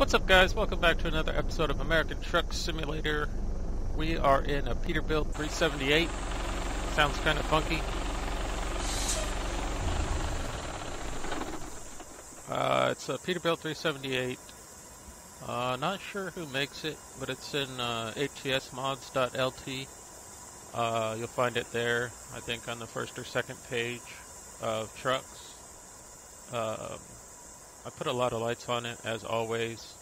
What's up, guys? Welcome back to another episode of American Truck Simulator. We are in a Peterbilt 378. Sounds kind of funky. It's a Peterbilt 378. Not sure who makes it, but it's in htsmods.lt. You'll find it there, I think, on the first or second page of trucks. I put a lot of lights on it, as always.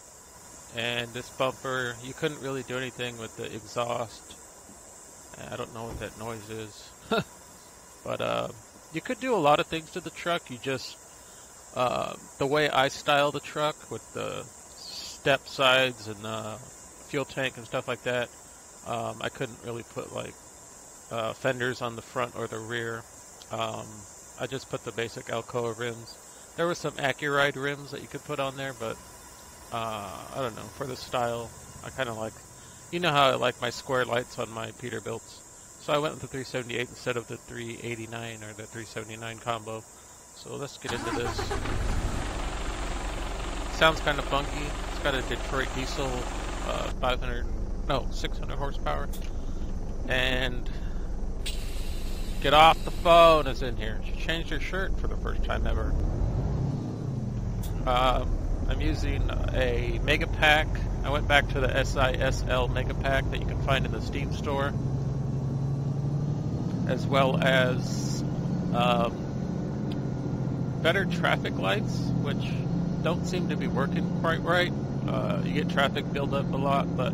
And this bumper, you couldn't really do anything with the exhaust. I don't know what that noise is. But you could do a lot of things to the truck. You just, the way I style the truck with the step sides and the fuel tank and stuff like that, I couldn't really put like fenders on the front or the rear. I just put the basic Alcoa rims. There were some Accuride rims that you could put on there, but I don't know, for the style, I kind of like, you know how I like my square lights on my Peterbilts. So I went with the 378 instead of the 389 or the 379 combo. So let's get into this. Sounds kind of funky. It's got a Detroit diesel, 600 horsepower. And get off the phone is in here. She changed her shirt for the first time ever. I'm using a Mega Pack. I went back to the SISL Mega Pack that you can find in the Steam store, as well as better traffic lights, which don't seem to be working quite right. You get traffic build up a lot, but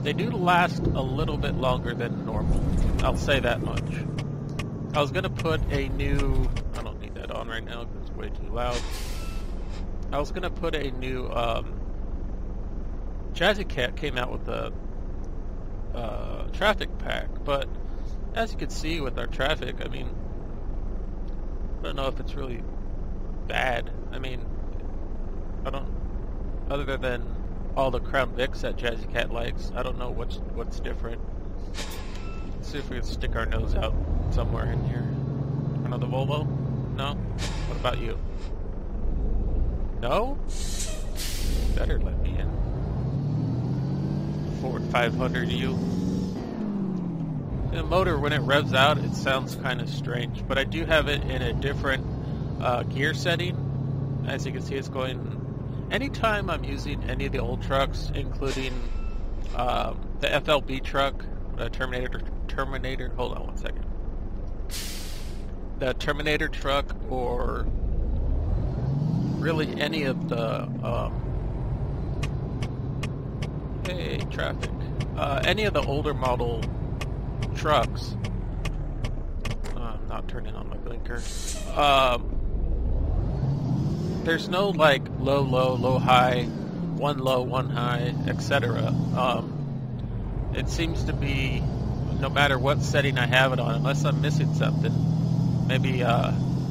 they do last a little bit longer than normal. I'll say that much. I was going to put a new... I don't need that on right now because it's way too loud. I was going to put a new... Jazzy Cat came out with a traffic pack, but as you can see with our traffic, I mean, I don't know if it's really bad. I mean, I don't... Other than all the Crown Vics that Jazzy Cat likes, I don't know what's different. Let's see if we can stick our nose out somewhere in here. Another Volvo? No? What about you? No? Better let me in. Ford 500U. The motor, when it revs out, it sounds kind of strange, but I do have it in a different gear setting. As you can see, it's going... Anytime I'm using any of the old trucks, including the FLB truck, the Terminator, hold on one second. The Terminator truck, or really any of the, hey, traffic. Any of the older model trucks. I'm not turning on my blinker. There's no like low, high, one low, one high, etc. It seems to be no matter what setting I have it on, unless I'm missing something. Maybe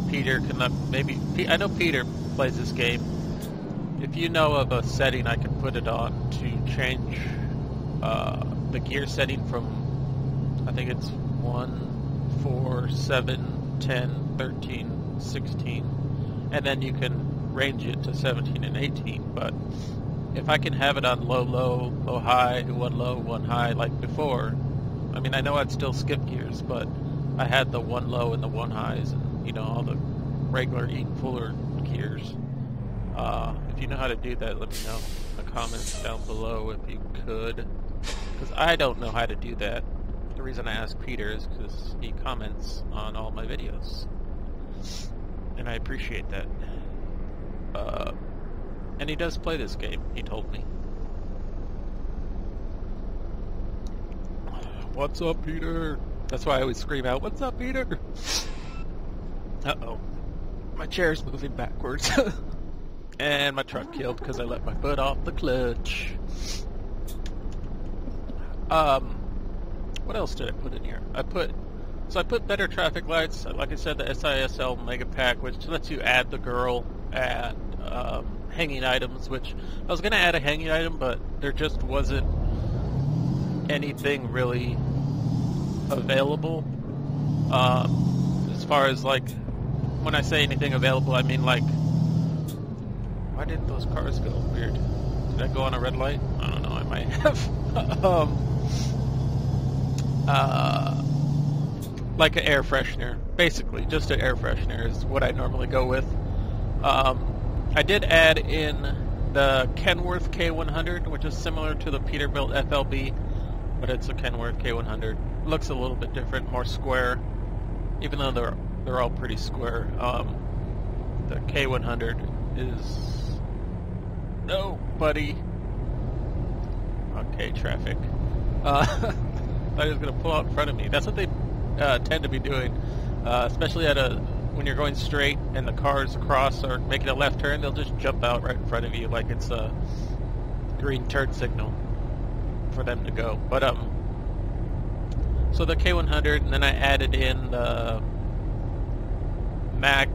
Peter can I know Peter plays this game. If you know of a setting I can put it on to change the gear setting from, I think it's 1, 4, 7, 10, 13, 16, and then you can range it to 17 and 18, but if I can have it on low, high, one low, one high like before, I mean, I know I'd still skip gears, but I had the one low and the one highs and, you know, all the regular even fuller gears. If you know how to do that, let me know in the comments down below if you could, because I don't know how to do that. The reason I asked Peter is because he comments on all my videos, and I appreciate that. And he does play this game, he told me. What's up, Peter? That's why I always scream out, what's up, Peter? Uh-oh. My chair's moving backwards. And my truck killed because I let my foot off the clutch. What else did I put in here? I put better traffic lights. Like I said, the SISL Mega Pack, which lets you add the girl and hanging items, which I was going to add a hanging item, but there just wasn't anything really available. As far as like, when I say anything available, I mean like, Why did those cars go weird? Did I go on a red light? I don't know, I might have. Like an air freshener. Basically, just an air freshener is what I normally go with. I did add in the Kenworth K100, which is similar to the Peterbilt FLB, but it's a Kenworth K100. Looks a little bit different, more square, even though they're all pretty square. The K100 is... No, buddy. Okay, traffic. I thought he was going to pull out in front of me. That's what they tend to be doing, especially when you're going straight and the cars across are making a left turn. They'll just jump out right in front of you like it's a green turn signal for them to go. But so the K100, and then I added in the Mack,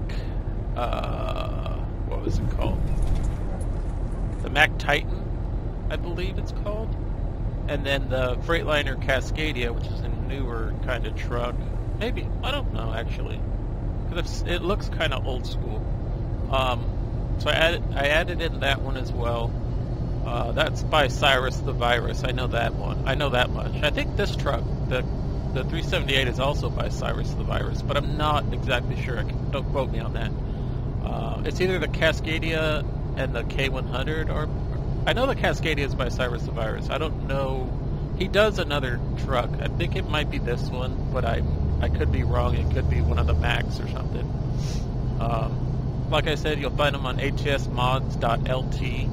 what was it called? The Mack Titan, I believe it's called. And then the Freightliner Cascadia, which is a newer kind of truck. Maybe, I don't know actually, because it looks kind of old school. So I added in that one as well. That's by Cyrus the Virus. I know that one. I know that much. I think this truck, the 378, is also by Cyrus the Virus, but I'm not exactly sure. Don't quote me on that. It's either the Cascadia and the K100, or I know the Cascadia is by Cyrus the Virus. I don't know. He does another truck. I think it might be this one, but I could be wrong. It could be one of the Macs or something. Like I said, you'll find them on atsmods.lt.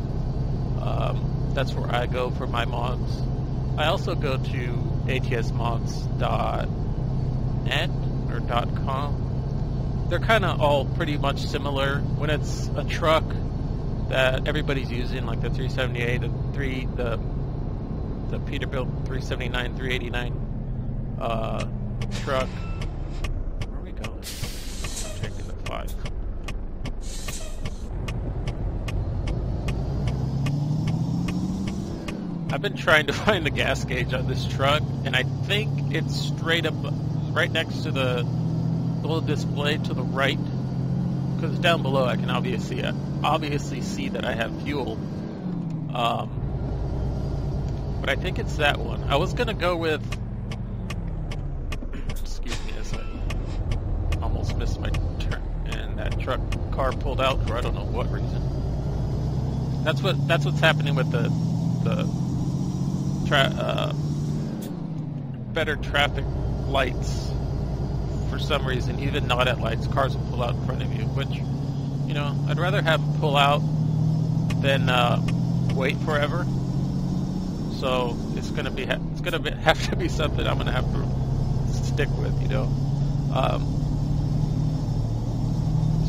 That's where I go for my mods. I also go to atsmods.net or .com. They're kind of all pretty much similar. When it's a truck that everybody's using, like the 378, the Peterbilt 379, 389 truck. Where are we going? Checking the 5. I've been trying to find the gas gauge on this truck, and I think it's straight up, right next to the little display to the right. Because down below, I can obviously see that I have fuel. But I think it's that one. I was gonna go with. Excuse me, as I almost missed my turn, and that car pulled out for I don't know what reason. That's what's happening with the better traffic lights. For some reason, even not at lights, cars will pull out in front of you, which, you know, I'd rather have them pull out than wait forever. So it's gonna have to be something I'm gonna have to stick with, you know.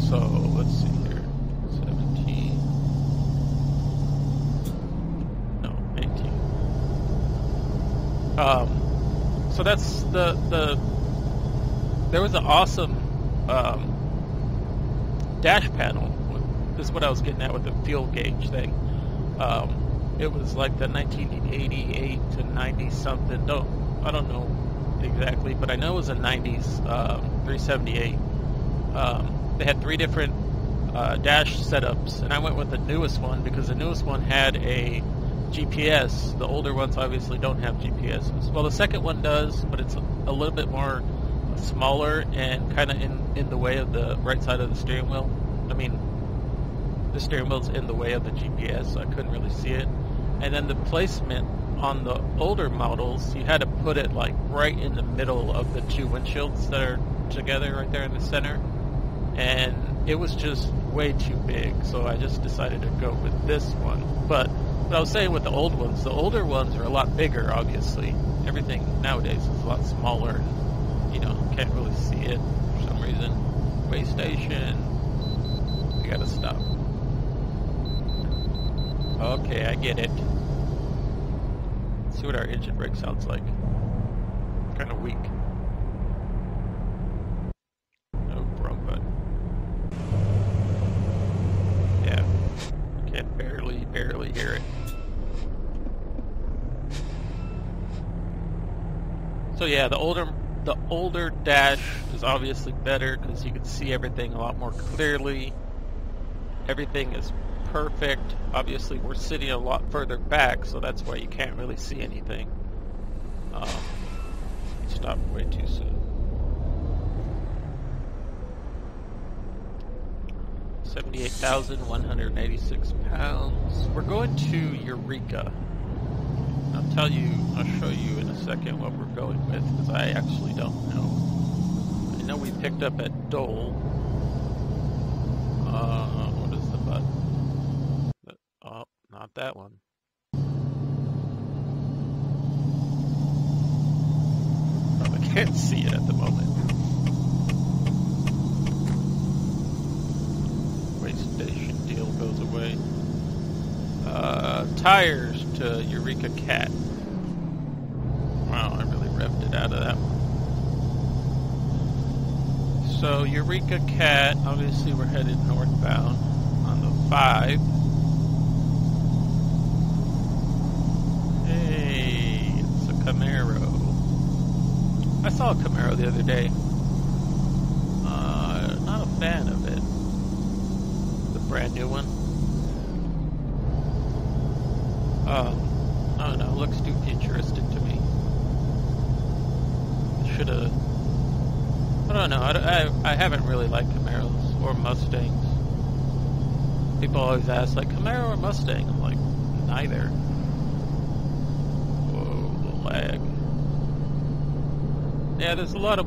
So let's see here, 17, no, 18. So that's the. There was an awesome dash panel. This is what I was getting at with the fuel gauge thing. It was like the 1988 to 90 something. I don't know exactly, but I know it was a 90s 378. They had 3 different dash setups, and I went with the newest one because the newest one had a GPS. The older ones obviously don't have GPSs. Well, the second one does, but it's a little bit more smaller and kind of in the way of the right side of the steering wheel. I mean, the steering wheel's in the way of the GPS, so I couldn't really see it. And then the placement on the older models, you had to put it like right in the middle of the 2 windshields that are together right there in the center. And it was just way too big, so I just decided to go with this one. But I was saying with the old ones, the older ones are a lot bigger, obviously. Everything nowadays is a lot smaller. You know, can't really see it for some reason. Way station. We gotta stop. Okay, I get it. Let's see what our engine brake sounds like. Kind of weak. Oh, wrong button. Yeah, can barely hear it. So yeah, the older dash is obviously better because you can see everything a lot more clearly. Everything is perfect. Obviously, we're sitting a lot further back, so that's why you can't really see anything. Stopped way too soon. 78,186 pounds. We're going to Eureka. I'll show you in a second what we're going with, because I actually don't know. I know we picked up at Dole. What is the button? Oh, not that one. Probably can't see it at the moment. Way station deal goes away. Tires to Eureka Cat. Wow, I really revved it out of that one. So Eureka Cat, obviously we're headed northbound on the 5. Hey, it's a Camaro. I saw a Camaro the other day. Not a fan of it. The brand new one. I don't know, it looks too futuristic to me. Should've... I don't know, I haven't really liked Camaros or Mustangs. People always ask, like, Camaro or Mustang? I'm like, neither. Whoa, the lag. Yeah, there's a lot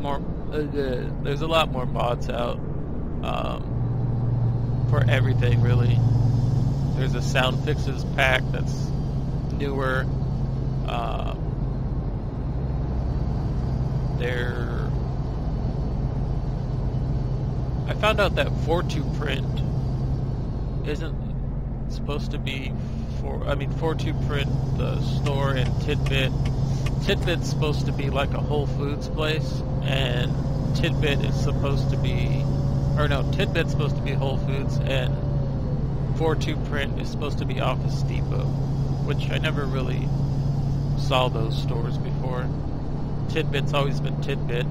more mods out for everything, really. There's a sound fixes pack that's newer. I found out that 4.2 print isn't supposed to be 4.2 print, the store, and Tidbit's supposed to be like a Whole Foods place, and Tidbit's supposed to be Whole Foods, and 4.2 print is supposed to be Office Depot, which I never really saw those stores before. Tidbit's always been Tidbit,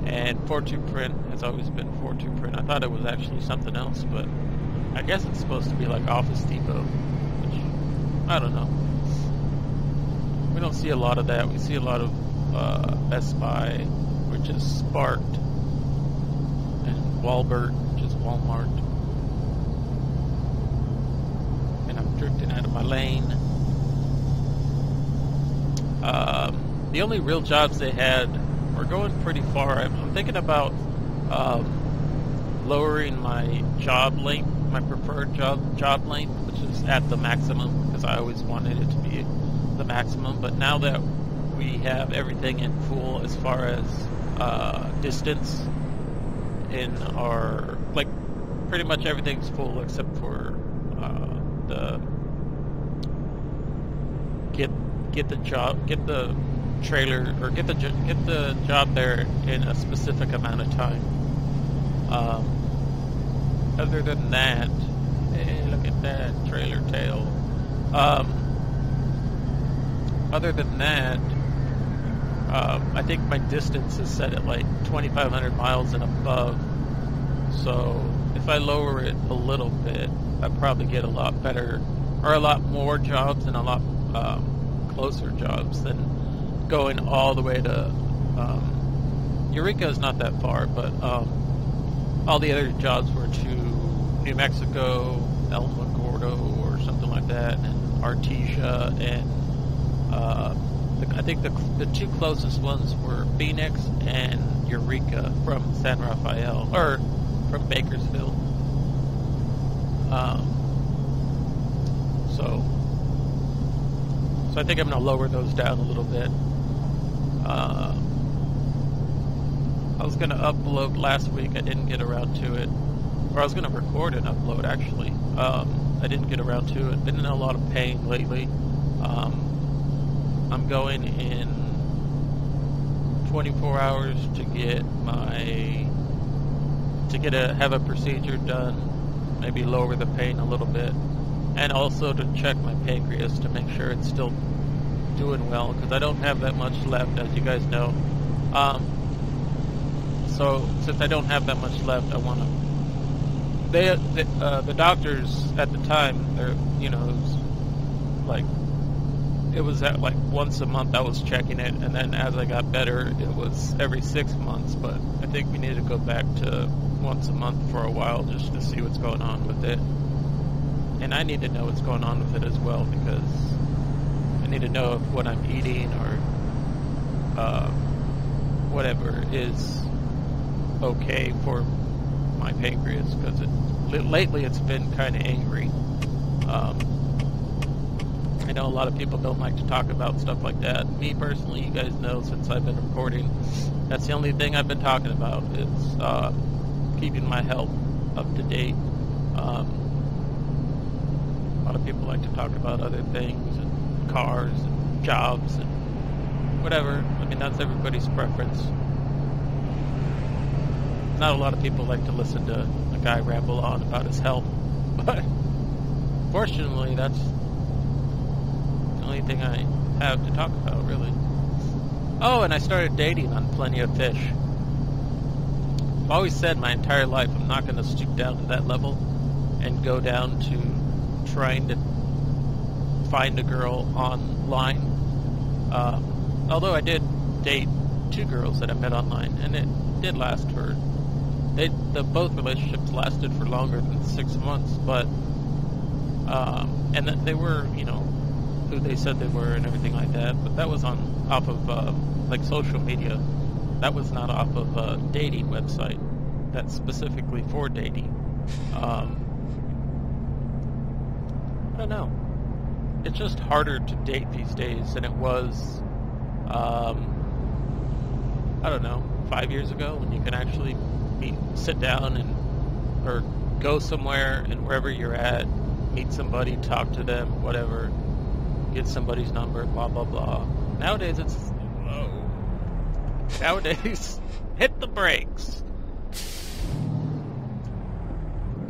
and 4.2 print has always been 4.2 print. I thought it was actually something else, but I guess it's supposed to be like Office Depot, which, I don't know. We don't see a lot of that. We see a lot of Best Buy, which is Sparked, and Walbert, which is Walmart. And I'm drifting out of my lane. The only real jobs they had, we're going pretty far. I'm thinking about lowering my job length, my preferred job length, which is at the maximum, because I always wanted it to be the maximum. But now that we have everything in full as far as distance in our, like, pretty much everything's full except for the get the trailer, or get the job there in a specific amount of time. Other than that, hey, look at that trailer tail. Other than that, I think my distance is set at like 2,500 miles and above. So if I lower it a little bit, I probably get a lot better, or a lot more jobs, and a lot closer jobs than going all the way to Eureka is not that far, but all the other jobs were to New Mexico, El Gordo, or something like that, and Artesia, and I think the two closest ones were Phoenix and Eureka from San Rafael, or from Bakersfield. So I think I'm going to lower those down a little bit. I was going to upload last week. I didn't get around to it. Or I was going to record and upload, actually. I didn't get around to it. Been in a lot of pain lately. I'm going in 24 hours to have a procedure done. Maybe lower the pain a little bit. And also to check my pancreas to make sure it's still doing well, because I don't have that much left, as you guys know. So since I don't have that much left, I want to the doctors at the time, they're, you know, it was at like once a month I was checking it, and then as I got better, it was every 6 months. But I think we need to go back to once a month for a while just to see what's going on with it. And I need to know what's going on with it as well, because I need to know if what I'm eating or whatever is okay for my pancreas, because lately it's been kind of angry. I know a lot of people don't like to talk about stuff like that. Me personally, you guys know since I've been recording, that's the only thing I've been talking about is keeping my health up to date. A lot of people like to talk about other things, and cars, and jobs, and whatever. I mean, that's everybody's preference. Not a lot of people like to listen to a guy ramble on about his health, but fortunately, that's the only thing I have to talk about, really. Oh, and I started dating on Plenty of Fish. I've always said my entire life I'm not going to stoop down to that level and go down to trying to find a girl online. Although I did date 2 girls that I met online, and it did last for... both relationships lasted for longer than 6 months, but... and they were, you know, who they said they were and everything like that, but that was off of, like, social media. That was not off of a dating website that's specifically for dating. I don't know. It's just harder to date these days than it was, I don't know, 5 years ago, when you can actually sit down or go somewhere, and wherever you're at, meet somebody, talk to them, whatever, get somebody's number, blah, blah, blah. Nowadays, it's... Whoa. Nowadays, hit the brakes.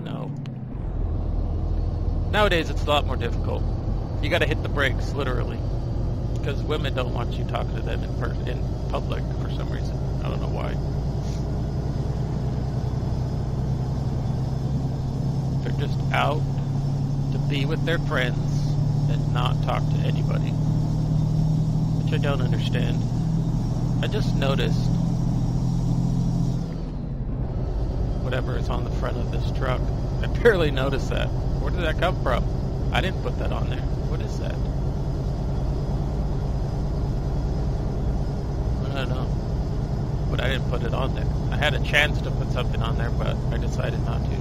No. Nowadays, it's a lot more difficult. You gotta hit the brakes, literally. Because women don't want you talking to them in public for some reason. I don't know why. They're just out to be with their friends and not talk to anybody. Which I don't understand. I just noticed whatever is on the front of this truck. I barely noticed that. Where did that come from? I didn't put that on there. What is that? I don't know. But I didn't put it on there. I had a chance to put something on there, but I decided not to.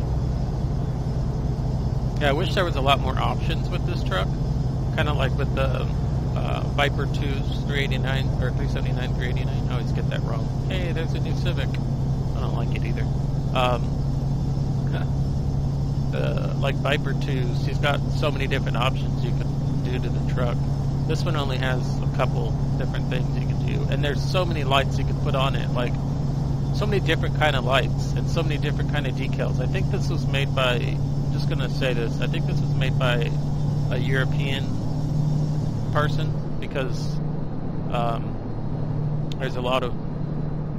Yeah, I wish there was a lot more options with this truck. Kind of like with the Viper 2's 389, or 379, 389. I always get that wrong. Hey, there's a new Civic. I don't like it either. Like Viper 2's, she's got so many different options you can do to the truck. This one only has a couple different things you can do. And there's so many lights you can put on it. Like, so many different kind of lights and so many different kind of decals. I think this was made by... I'm just going to say this. I think this was made by a European person, because there's a lot of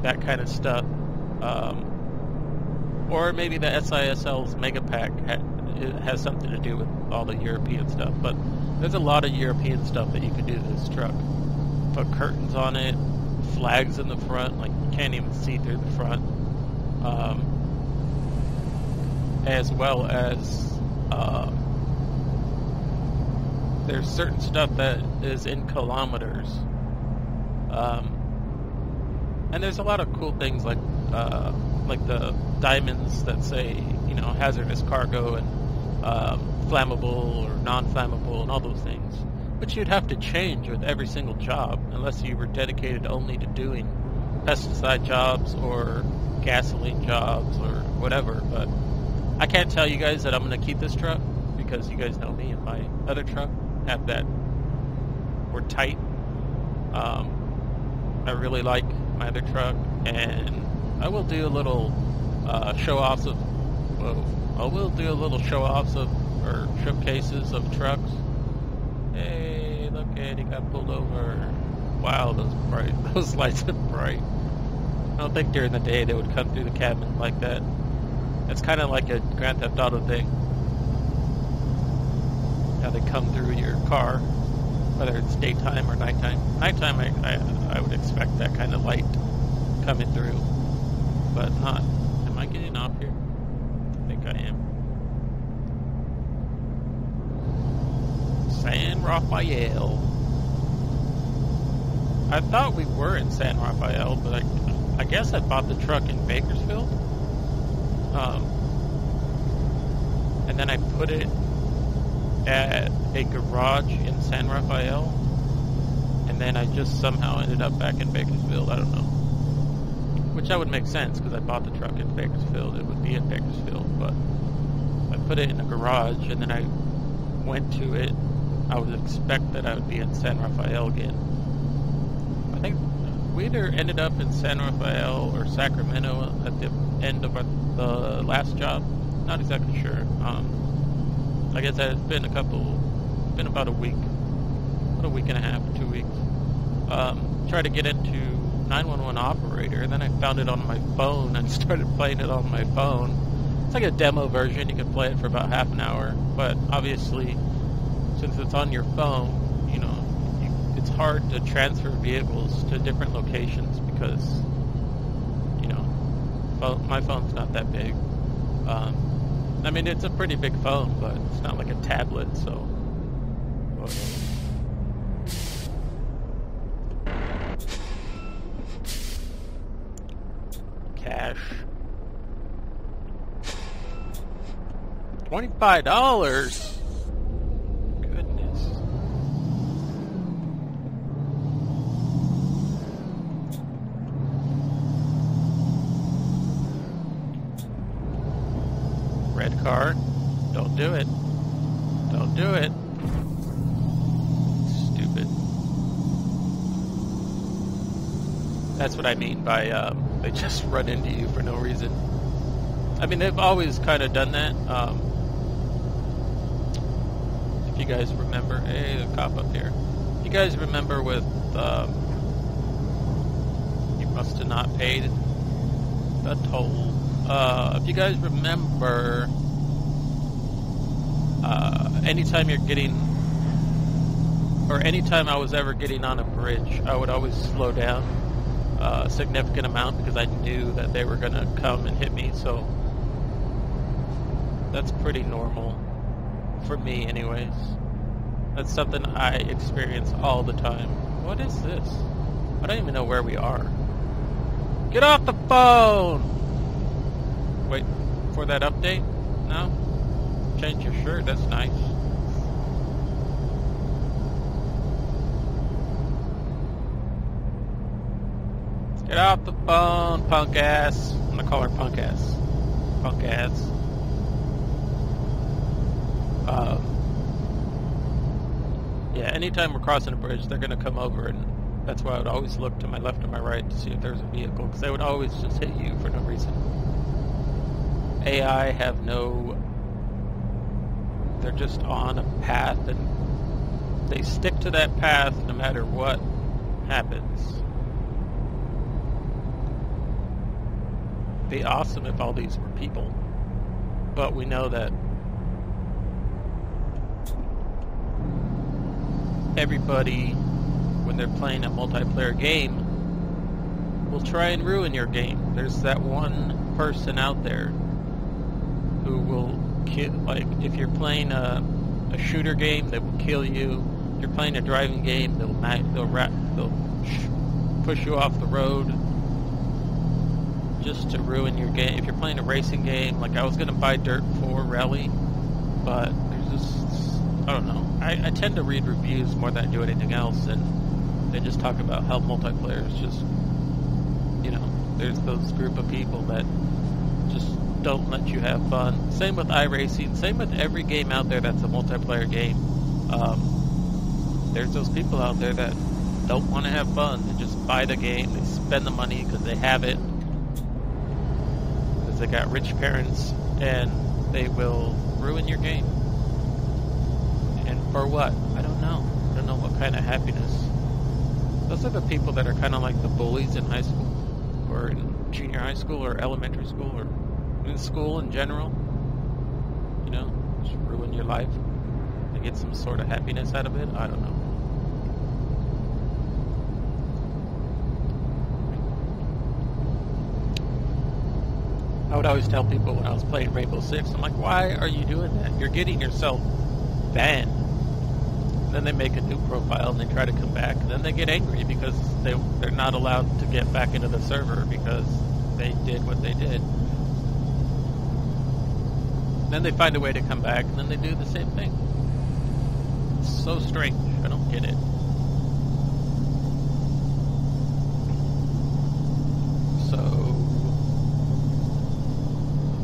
that kind of stuff. Or maybe the SISL's Mega Pack has something to do with all the European stuff. But there's a lot of European stuff that you can do to this truck. Put curtains on it, flags in the front, like you can't even see through the front. As well as there's certain stuff that is in kilometers. And there's a lot of cool things like the diamonds that say, you know, hazardous cargo and flammable or non-flammable and all those things. Which you'd have to change with every single job unless you were dedicated only to doing pesticide jobs or gasoline jobs or whatever. But I can't tell you guys that I'm going to keep this truck, because you guys know me and my other truck have that. We're tight. I really like my other truck, and I will do a little show-offs of... Whoa. I will do a little show-offs of, or showcases of trucks. Hey, look at, he got pulled over. Wow, those lights are bright. I don't think during the day they would come through the cabin like that. It's kind of like a Grand Theft Auto thing. How they come through your car, whether it's daytime or nighttime. Nighttime, I would expect that kind of light coming through, but not. Am I getting off here? I think I am. San Rafael. I thought we were in San Rafael, but I guess I bought the truck in Bakersfield. And then I put it at a garage in San Rafael, and then I just somehow ended up back in Bakersfield. I don't know. Which that would make sense, because I bought the truck in Bakersfield. It would be in Bakersfield, but I put it in a garage, and then I went to it. I would expect that I would be in San Rafael again. I think we either ended up in San Rafael or Sacramento at the end of the last job. Not exactly sure. I guess it's been about a week and a half, 2 weeks. Tried to get into 911 operator, and then I found it on my phone and started playing it on my phone. It's like a demo version. You can play it for about half an hour, but obviously, since it's on your phone, it's hard to transfer vehicles to different locations because, my phone's not that big. I mean, it's a pretty big phone, but it's not like a tablet, so. Cash. $25. Goodness. Red car. Don't do it. Don't do it. Stupid. That's what I mean by they just run into you for no reason. I mean, they've always kind of done that. If you guys remember, hey, the cop up here. You guys remember with you must have not paid the toll. If you guys remember, anytime you're getting, or anytime I was ever getting on a bridge, I would always slow down a significant amount because I knew that they were going to come and hit me, so that's pretty normal for me anyways. That's something I experience all the time. What is this? I don't even know where we are. Get off the phone! Wait for that update? No? Change your shirt, that's nice. Get off the phone, punk ass. I'm gonna call her punk ass. Punk ass. Yeah, anytime we're crossing a bridge, they're gonna come over, and that's why I would always look to my left and my right to see if there's a vehicle, because they would always just hit you for no reason. AI have no... They're just on a path, and they stick to that path no matter what happens. It'd be awesome if all these were people, but we know that everybody, when they're playing a multiplayer game, will try and ruin your game. There's that one person out there who will kill, like, if you're playing a shooter game, they will kill you. If you're playing a driving game, they'll push you off the road just to ruin your game. If you're playing a racing game, like I was going to buy Dirt 4 Rally, but there's just, I don't know. I tend to read reviews more than I do anything else, and they just talk about how multiplayer is just, there's those group of people that just don't let you have fun. Same with iRacing, same with every game out there that's a multiplayer game. There's those people out there that don't want to have fun. They just buy the game, they spend the money because they have it, because they got rich parents, and they will ruin your game. And for what? I don't know. I don't know what kind of happiness. Those are the people that are kind of like the bullies in high school, or in junior high school, or elementary school, or in school in general. You know, just ruin your life to get some sort of happiness out of it. I don't know. I would always tell people when I was playing Rainbow Six, I'm like, why are you doing that? You're getting yourself banned. And then they make a new profile and they try to come back, and then they get angry because they're not allowed to get back into the server because they did what they did. Then they find a way to come back, and then they do the same thing. It's so strange. I don't get it. So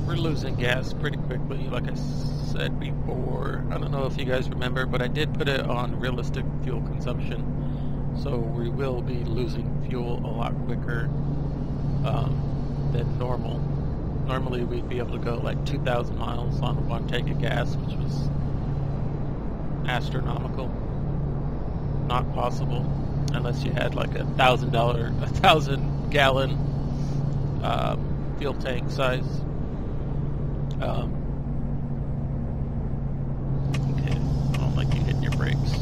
we're losing gas pretty quickly, like I said before. I don't know if you guys remember, but I did put it on realistic fuel consumption, so we will be losing fuel a lot quicker than normal. Normally we'd be able to go like 2,000 miles on one tank of gas, which was astronomical. Not possible unless you had like $1,000 gallon fuel tank size. Okay, I don't like you hitting your brakes.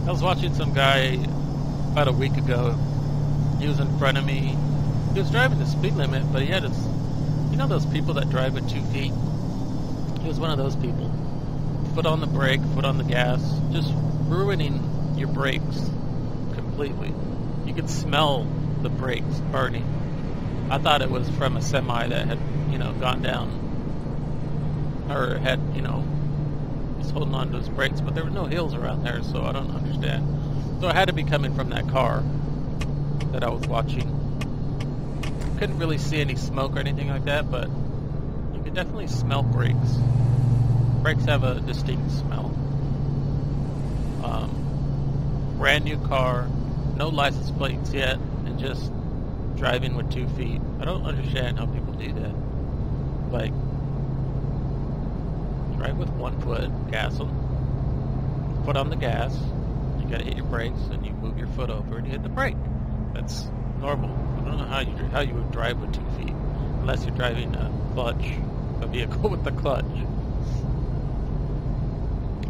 I was watching some guy about a week ago. He was in front of me. He was driving the speed limit, but he had his, you know those people that drive with 2 feet? He was one of those people. Foot on the brake, foot on the gas, just ruining your brakes completely. You could smell the brakes burning. I thought it was from a semi that had, you know, gone down, or had, you know, was holding on to his brakes, but there were no hills around there, so I don't understand. So it had to be coming from that car that I was watching. Couldn't really see any smoke or anything like that, but you could definitely smell brakes. Brakes have a distinct smell. Brand new car, no license plates yet, and just driving with 2 feet. I don't understand how people do that. Like, drive with 1 foot, foot on the gas, you gotta hit your brakes, and you move your foot over and you hit the brake. That's normal. I don't know how you would drive with 2 feet, unless you're driving a vehicle with the clutch.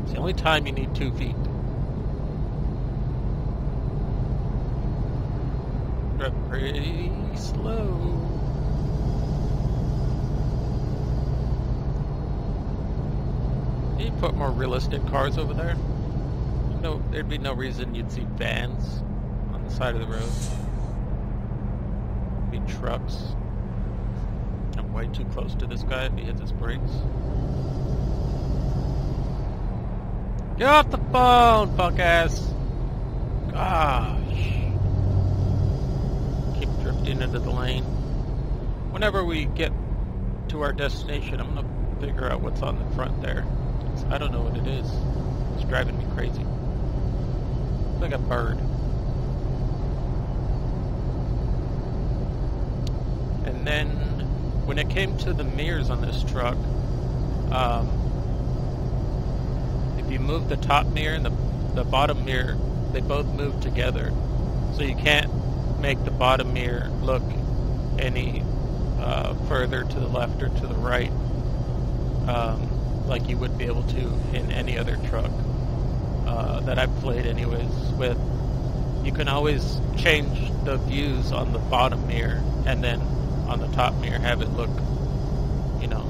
It's the only time you need 2 feet. Drive pretty slow. You put more realistic cars over there. No, there'd be no reason you'd see vans on the side of the road. It'd be trucks. I'm way too close to this guy if he hits his brakes. Get off the phone, punk ass! Gosh. Keep drifting into the lane. Whenever we get to our destination, I'm gonna figure out what's on the front there. I don't know what it is. It's driving me crazy. It's like a bird. And then, when it came to the mirrors on this truck, if you move the top mirror and the bottom mirror, they both move together. So you can't make the bottom mirror look any further to the left or to the right, like you would be able to in any other truck that I've played anyways with. You can always change the views on the bottom mirror and then on the top mirror have it look, you know,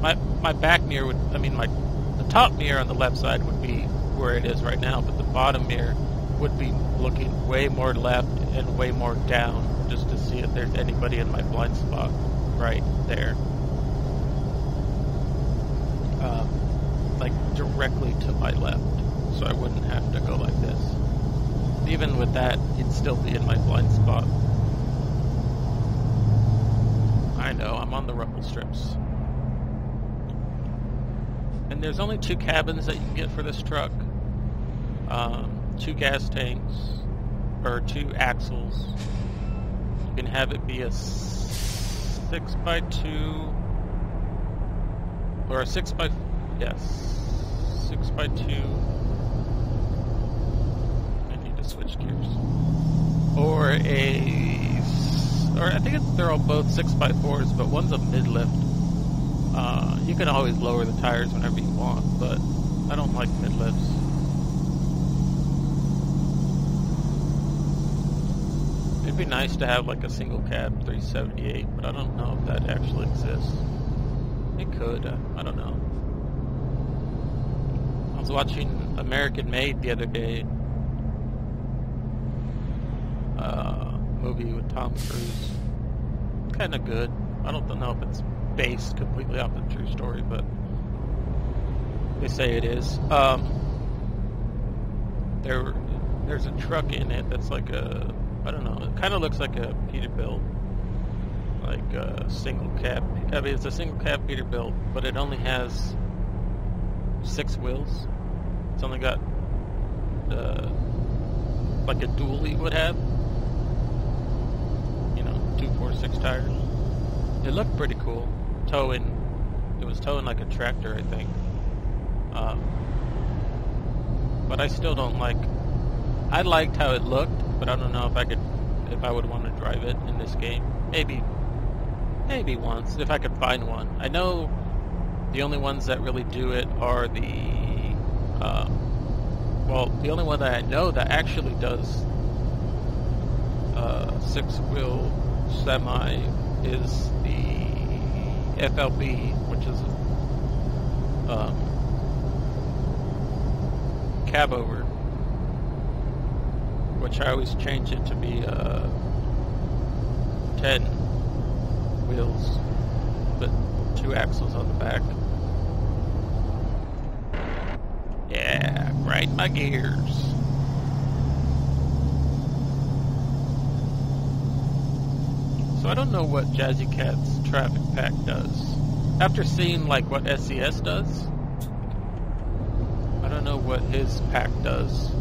my back mirror would, the top mirror on the left side would be where it is right now, but the bottom mirror would be looking way more left and way more down, just to see if there's anybody in my blind spot right there. Like directly to my left, so I wouldn't have to go like this. Even with that, you'd still be in my blind spot. I know, I'm on the rumble strips. And there's only 2 cabins that you can get for this truck. 2 gas tanks, or 2 axles. You can have it be a 6x2, or a 6x2. If you switch gears. Or I think they're all both 6x4s, but one's a mid-lift. You can always lower the tires whenever you want, but I don't like mid-lifts. It'd be nice to have like a single cab 378, but I don't know if that actually exists. It could, I don't know. I was watching American Made the other day. Movie with Tom Cruise. Kind of good. I don't know if it's based completely off a true story, but they say it is. There's a truck in it that's like a, I don't know, it kind of looks like a Peterbilt, like a single cab. I mean, it's a single cab Peterbilt, but it only has 6 wheels. It's only got like a dually would have. 2, 4, 6 tires. It looked pretty cool. It was towing like a tractor, I think. But I still don't like. I liked how it looked, but I don't know if I would want to drive it in this game. Maybe once if I could find one. I know the only ones that really do it are the only one that I know that actually does 6-wheel semi is the FLB, which is cab over, which I always change it to be 10 wheels, but 2 axles on the back. Yeah, grind my gears. So I don't know what Jazzy Cat's traffic pack does. After seeing like what SCS does, I don't know what his pack does.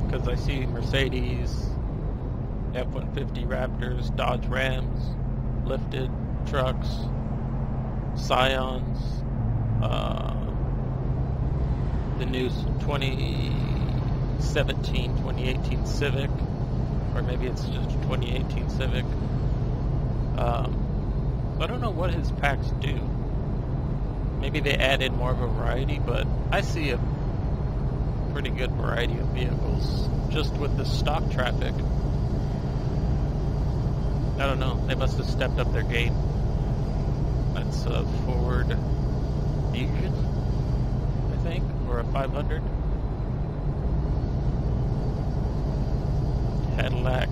Because I see Mercedes, F-150 Raptors, Dodge Rams, lifted trucks, Scions, the new 2018 Civic, or maybe it's just a 2018 Civic. I don't know what his packs do. Maybe they added more of a variety, but I see a pretty good variety of vehicles just with the stock traffic. I don't know, they must have stepped up their game. That's a Ford Fusion, I think, or a 500. Cadillac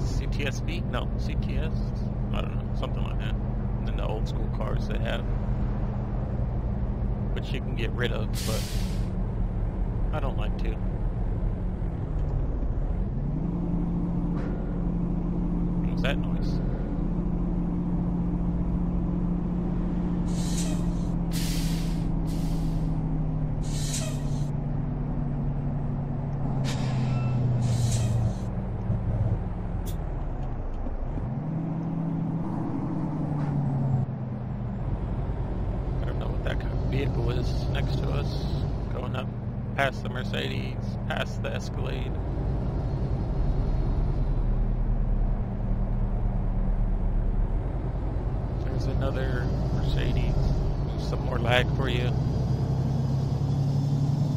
CTSV? No, CTS? I don't know, something like that. And then the old school cars they have, which you can get rid of, but I don't like to. What was that noise? Vehicle is next to us, going up past the Mercedes, past the Escalade. There's another Mercedes. There's some more lag for you. I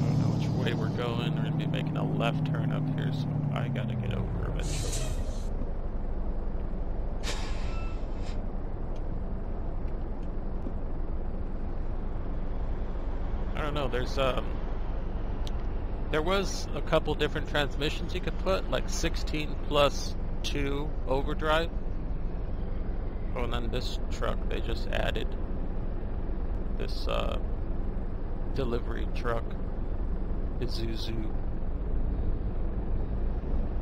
don't know which way we're going. We're going to be making a left turn up here, so I got to get over eventually. I don't know, there was a couple different transmissions you could put, like 16 plus 2 overdrive. Oh, and then this truck, they just added this delivery truck, Isuzu.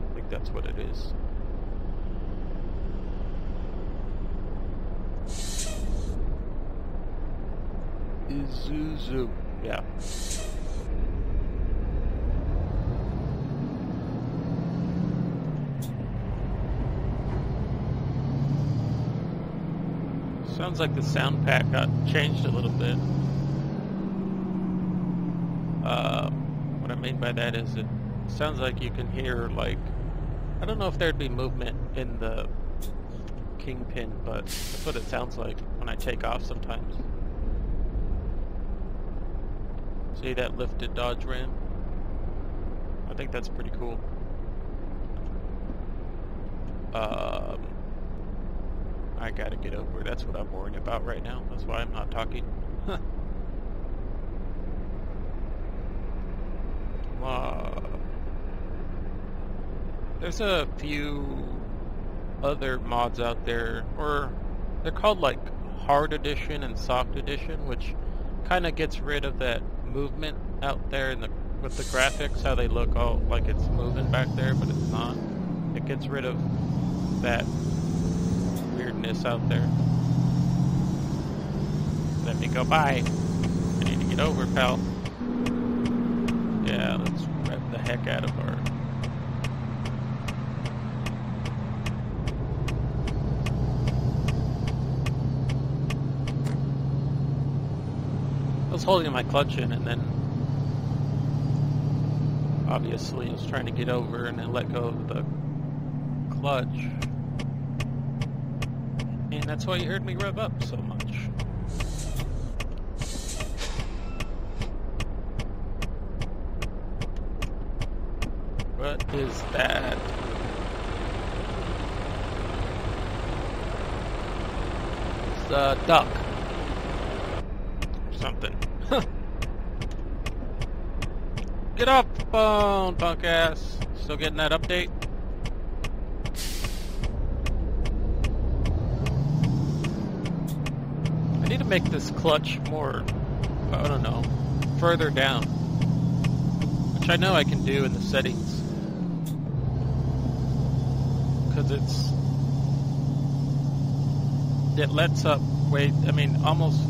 I think that's what it is. Isuzu. Yeah. Sounds like the sound pack got changed a little bit. What I mean by that is it sounds like you can hear, like, I don't know if there'd be movement in the Kingpin, but that's what it sounds like when I take off sometimes. See that lifted Dodge Ram? I think that's pretty cool. I gotta get over. That's what I'm worrying about right now. That's why I'm not talking. There's a few other mods out there, or they're called like Hard Edition and Soft Edition, which kind of gets rid of that movement out there in with the graphics, how they look all like it's moving back there, but it's not. It gets rid of that weirdness out there. Let me go by. I need to get over, pal. Yeah, let's rev the heck out of our... I was holding my clutch in, and then obviously I was trying to get over and then let go of the clutch. And that's why you heard me rev up so much. What is that? It's a duck. Or something. Get off the phone, punk ass. Still getting that update? I need to make this clutch more, I don't know, further down. Which I know I can do in the settings. Because it lets up way, I mean, almost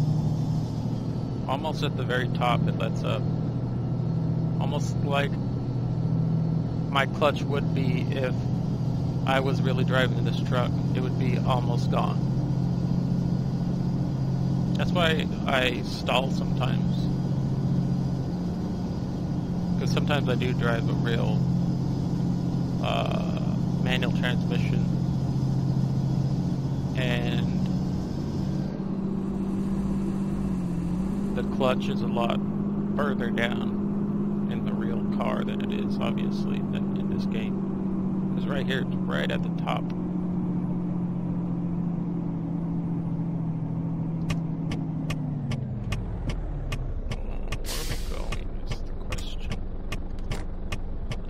at the very top it lets up. Almost like my clutch would be if I was really driving this truck. It would be almost gone. That's why I stall sometimes. Because sometimes I do drive a real manual transmission, and the clutch is a lot further down in the real car than it is, obviously, than in this game. Because right here, it's right at the top. Where are we going is the question.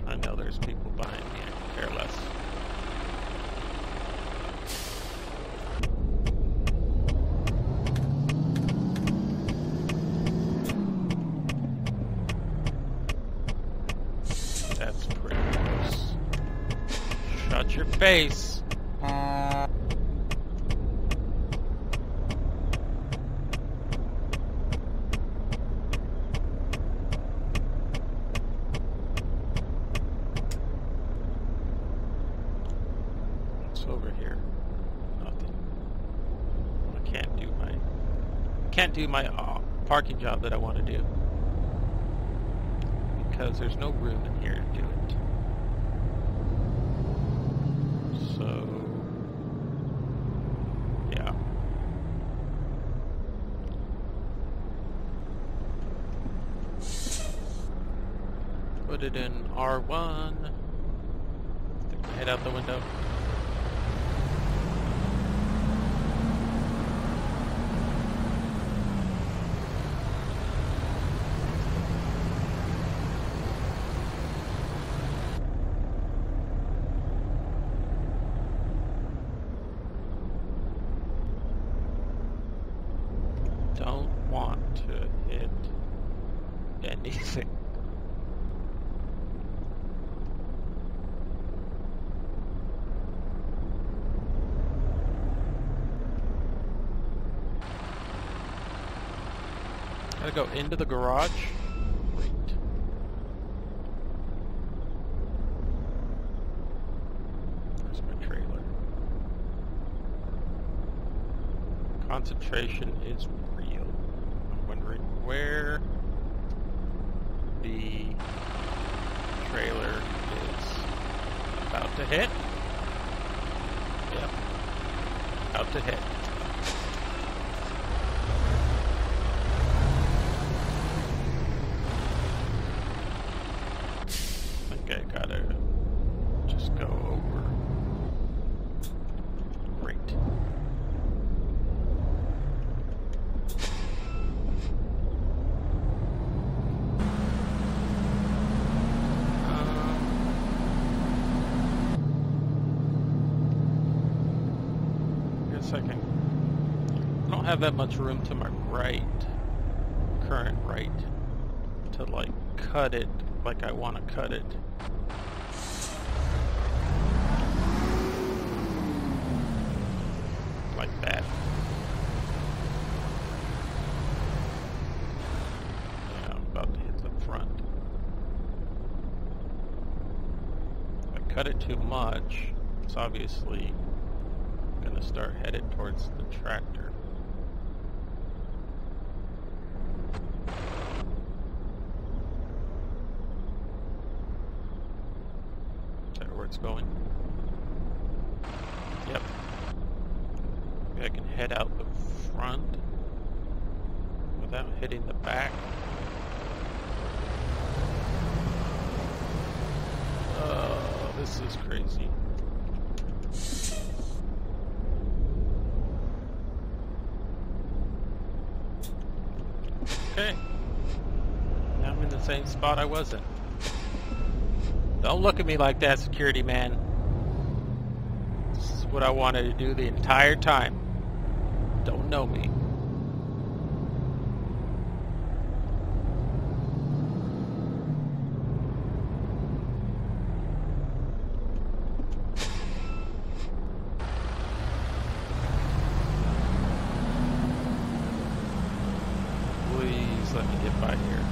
I know there's people behind me, I could care less. That's pretty close. Shut your face. What's over here? Nothing. I can't do my parking job that I want to do. Because there's no room in here to do it. So, yeah. Put it in R1. Stick my head out the window. Don't want to hit anything. Gotta go into the garage. Great. Where's my trailer? Concentration is real. I'm wondering where the trailer is about to hit. Yep, about to hit. I think I gotta just go over. Great. I don't have that much room to my right, current right, to like cut it like I want to cut it. Like that. Yeah, I'm about to hit the front. If I cut it too much, it's obviously going to start headed towards the tractor. Is that where it's going? Yep. Maybe I can head out the front without hitting the back. Oh, this is crazy. Okay. Now I'm in the same spot I was in. Don't look at me like that, security man. This is what I wanted to do the entire time. Don't know me. Please let me get by here.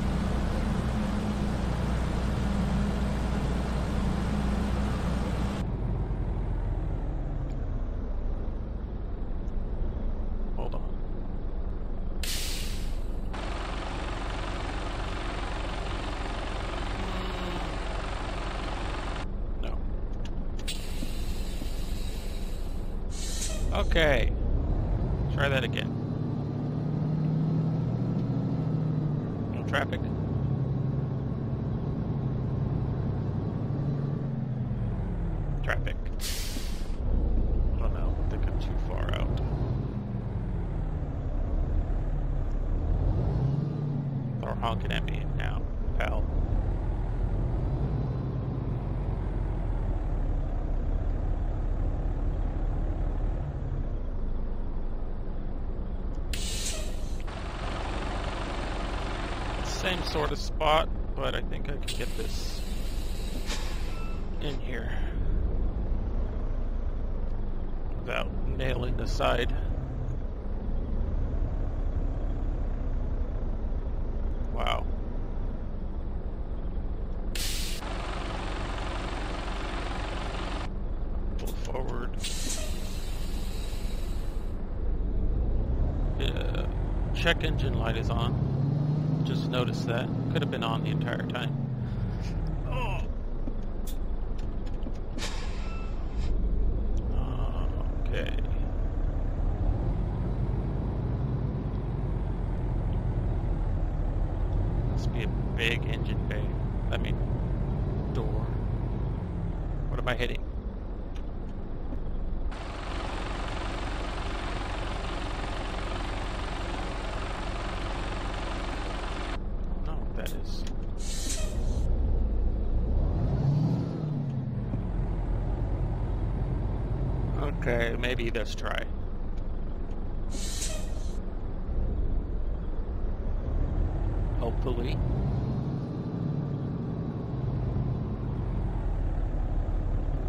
Hold on. No. Okay. Try that again. No traffic. Traffic. I don't know. I think I'm too far out. They're honking at me now, pal. Same sort of spot, but I think I can get this in here without nailing the side. Wow. Pull forward. Yeah. Check engine light is on. Just noticed that. Could have been on the entire time. Oh. Okay. Must be a big engine bay. I mean, door. What am I hitting? That is. Okay, maybe let's try. Hopefully.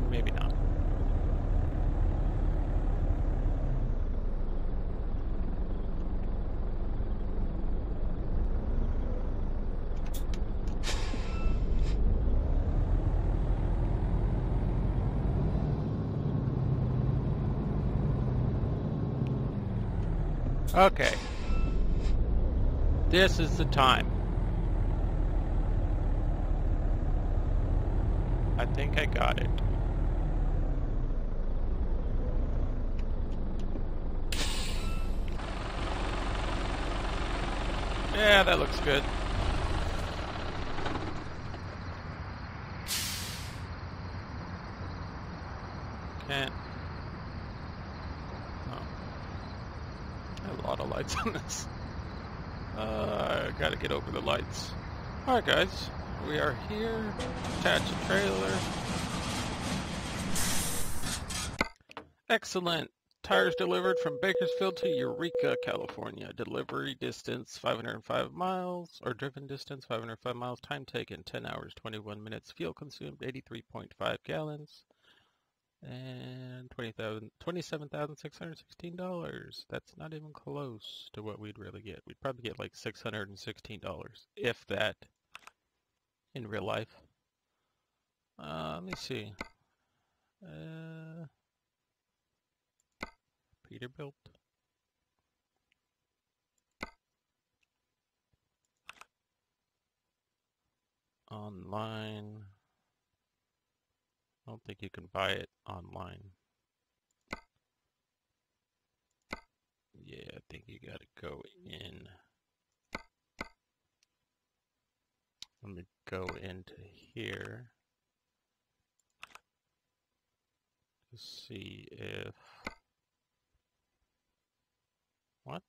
Maybe not. Okay. This is the time. I think I got it. Yeah, that looks good. Can't. Oh. A lot of lights on this. I gotta get over the lights. Alright guys, we are here. Attach a trailer. Excellent. Tires delivered from Bakersfield to Eureka, California. Delivery distance 505 miles, or driven distance 505 miles. Time taken 10 hours 21 minutes. Fuel consumed 83.5 gallons. And $27,616. That's not even close to what we'd really get. We'd probably get like $616, if that, in real life. Let me see. Peterbilt. Online. I don't think you can buy it online. Yeah, I think you gotta go in. Let me go into here to see if... What?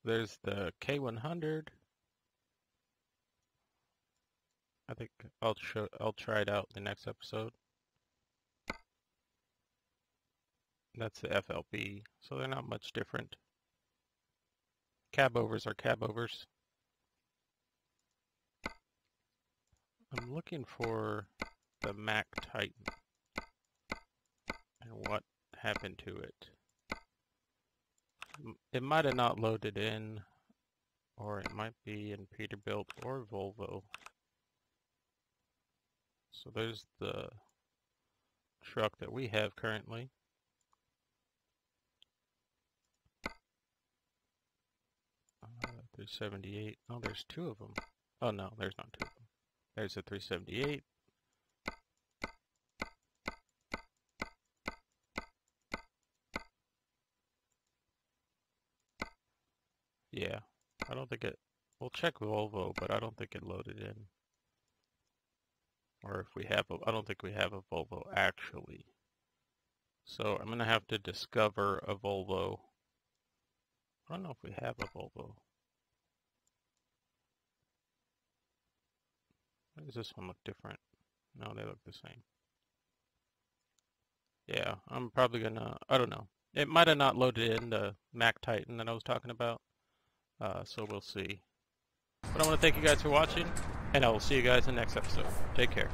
There's the K100. I think I'll try it out in the next episode. That's the FLB, so they're not much different. Cab overs are cab overs. I'm looking for the Mac Titan and what happened to it. It might have not loaded in, or it might be in Peterbilt or Volvo. So there's the truck that we have currently. Uh, 378. Oh, there's two of them. Oh no, there's not two of them. There's a 378. Yeah, I don't think it... We'll check Volvo, but I don't think it loaded in. Or if we have a... I don't think we have a Volvo, actually. So I'm going to have to discover a Volvo. I don't know if we have a Volvo. Why does this one look different? No, they look the same. Yeah, I'm probably going to... I don't know. It might have not loaded in the Mac Titan that I was talking about. So we'll see. But I want to thank you guys for watching, and I will see you guys in the next episode. Take care.